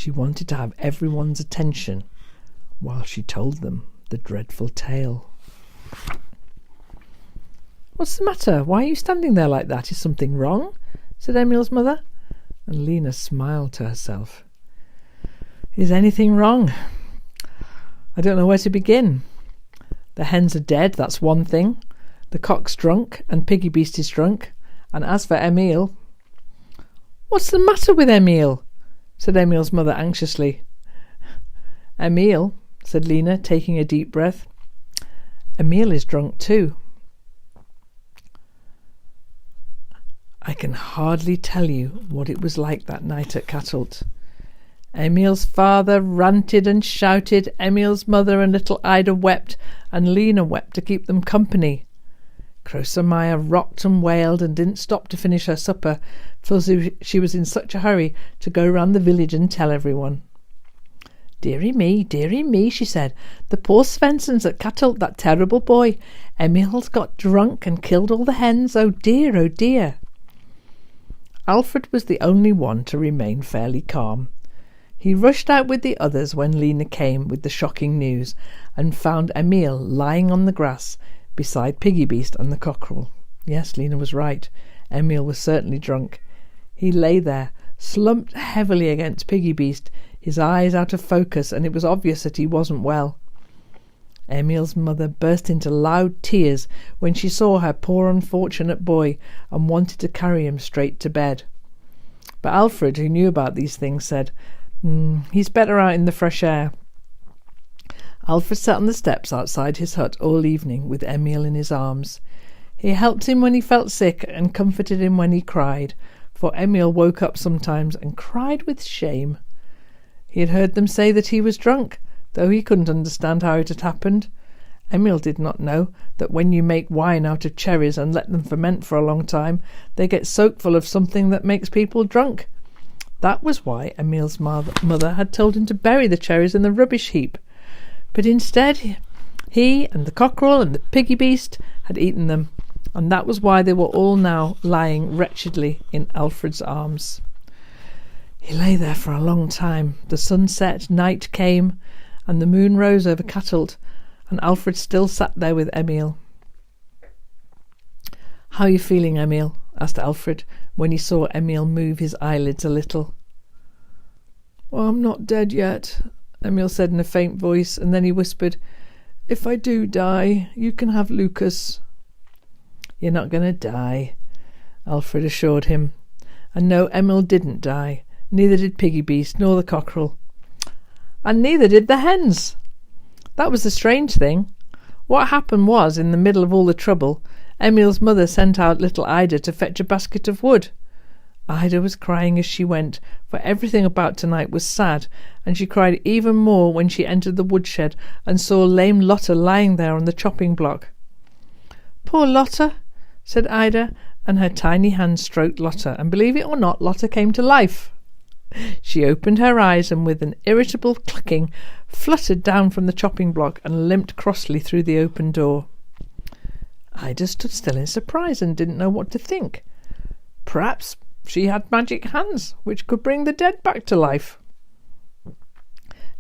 She wanted to have everyone's attention while she told them the dreadful tale. "What's the matter? Why are you standing there like that? Is something wrong?" said Emil's mother, and Lena smiled to herself. "Is anything wrong? I don't know where to begin. The hens are dead, that's one thing. The cock's drunk, and Piggy Beast is drunk. And as for Emil—" "What's the matter with Emil?" said Emil's mother anxiously. "Emil," said Lena, taking a deep breath. "Emil is drunk too. I can hardly tell you what it was like that night at Kattelt. Emil's father ranted and shouted, Emil's mother and little Ida wept, and Lena wept to keep them company. Krosamaya rocked and wailed and didn't stop to finish her supper, for she was in such a hurry to go round the village and tell everyone. Dearie me, she said. The poor Svenssons at Kattelt, that terrible boy. Emil's got drunk and killed all the hens. Oh dear, oh dear. Alfred was the only one to remain fairly calm. He rushed out with the others when Lena came with the shocking news and found Emil lying on the grass beside Piggy Beast and the cockerel. Yes, Lena was right. Emil was certainly drunk. He lay there, slumped heavily against Piggy Beast, his eyes out of focus, and it was obvious that he wasn't well. Emil's mother burst into loud tears when she saw her poor unfortunate boy and wanted to carry him straight to bed. But Alfred, who knew about these things, said, he's better out in the fresh air. Alfred sat on the steps outside his hut all evening with Emil in his arms. He helped him when he felt sick and comforted him when he cried, for Emil woke up sometimes and cried with shame. He had heard them say that he was drunk, though he couldn't understand how it had happened. Emil did not know that when you make wine out of cherries and let them ferment for a long time, they get soaked full of something that makes people drunk. That was why Emil's mother had told him to bury the cherries in the rubbish heap. But instead, he and the cockerel and the Piggy Beast had eaten them, and that was why they were all now lying wretchedly in Alfred's arms. He lay there for a long time. The sun set, night came, and the moon rose over Kattelt, and Alfred still sat there with Emil. "How are you feeling, Emil?" asked Alfred, when he saw Emil move his eyelids a little. "Oh, I'm not dead yet," Emil said in a faint voice, and then he whispered, "If I do die, you can have Lucas." "You're not going to die," Alfred assured him. And no, Emil didn't die. Neither did Piggy Beast nor the cockerel. And neither did the hens. That was the strange thing. What happened was, in the middle of all the trouble, Emil's mother sent out little Ida to fetch a basket of wood. Ida was crying as she went, for everything about tonight was sad, and she cried even more when she entered the woodshed and saw lame Lotta lying there on the chopping block. "Poor Lotta," said Ida, and her tiny hand stroked Lotta, and believe it or not, Lotta came to life. She opened her eyes and with an irritable clicking fluttered down from the chopping block and limped crossly through the open door. Ida stood still in surprise and didn't know what to think. Perhaps she had magic hands which could bring the dead back to life.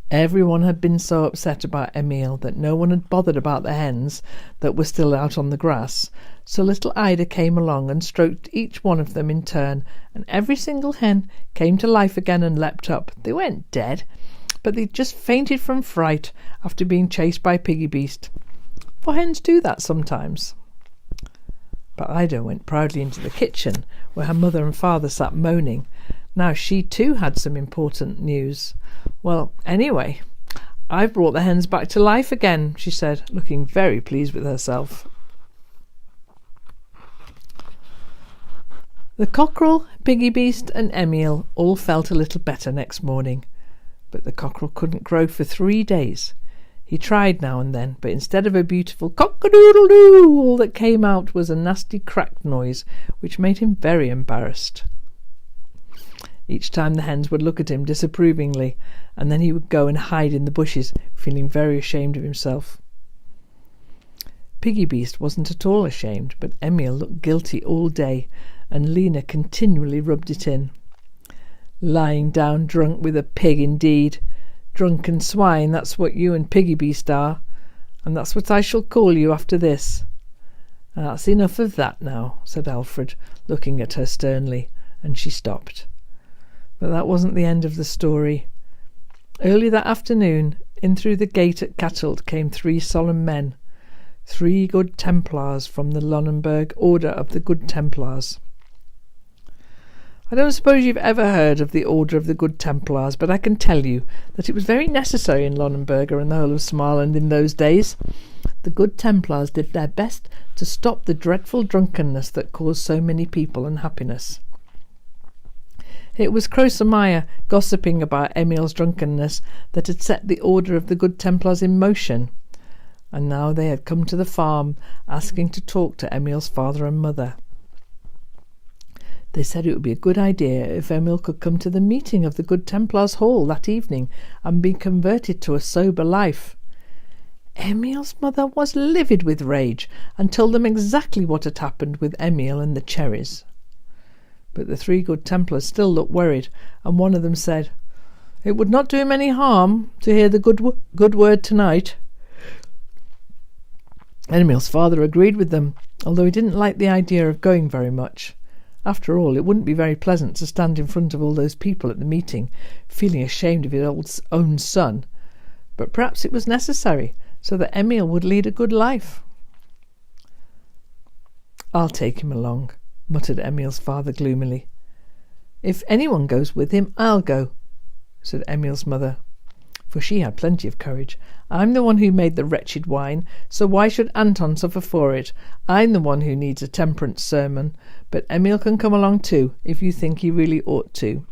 Everyone had been so upset about Emil that no one had bothered about the hens that were still out on the grass, so little Ida came along and stroked each one of them in turn, and every single hen came to life again and leapt up. They weren't dead, but they just fainted from fright after being chased by Piggy Beast, for hens do that sometimes. But Ida went proudly into the kitchen, where her mother and father sat moaning. Now she too had some important news. "Well, anyway, I've brought the hens back to life again," she said, looking very pleased with herself. The cockerel, Piggy Beast and Emil all felt a little better next morning, but the cockerel couldn't crow for 3 days. He tried now and then, but instead of a beautiful cock-a-doodle-doo, all that came out was a nasty cracked noise, which made him very embarrassed. Each time the hens would look at him disapprovingly, and then he would go and hide in the bushes, feeling very ashamed of himself. Piggy Beast wasn't at all ashamed, but Emil looked guilty all day, and Lena continually rubbed it in. Lying down drunk with a pig indeed. Drunken swine, that's what you and Piggy Beast are, and that's what I shall call you after this." "That's enough of that now," said Alfred, looking at her sternly, and she stopped. But that wasn't the end of the story. Early that afternoon, in through the gate at Cattelt came 3 solemn men, 3 good Templars from the Lunenburg Order of the Good Templars. I don't suppose you've ever heard of the Order of the Good Templars, but I can tell you that it was very necessary in Lunenburg and the whole of Smaland in those days. The Good Templars did their best to stop the dreadful drunkenness that caused so many people unhappiness. It was Crosamire gossiping about Emil's drunkenness that had set the Order of the Good Templars in motion, and now they had come to the farm asking to talk to Emil's father and mother. They said it would be a good idea if Emil could come to the meeting of the Good Templars' Hall that evening and be converted to a sober life. Emil's mother was livid with rage and told them exactly what had happened with Emil and the cherries. But the 3 Good Templars still looked worried, and one of them said, "It would not do him any harm to hear the good word tonight." Emil's father agreed with them, although he didn't like the idea of going very much. After all, it wouldn't be very pleasant to stand in front of all those people at the meeting, feeling ashamed of his own son. But perhaps it was necessary, so that Emil would lead a good life. "I'll take him along," muttered Emil's father gloomily. "If anyone goes with him, I'll go," said Emil's mother, for she had plenty of courage. "I'm the one who made the wretched wine, so why should Anton suffer for it? I'm the one who needs a temperance sermon, but Emil can come along too, if you think he really ought to."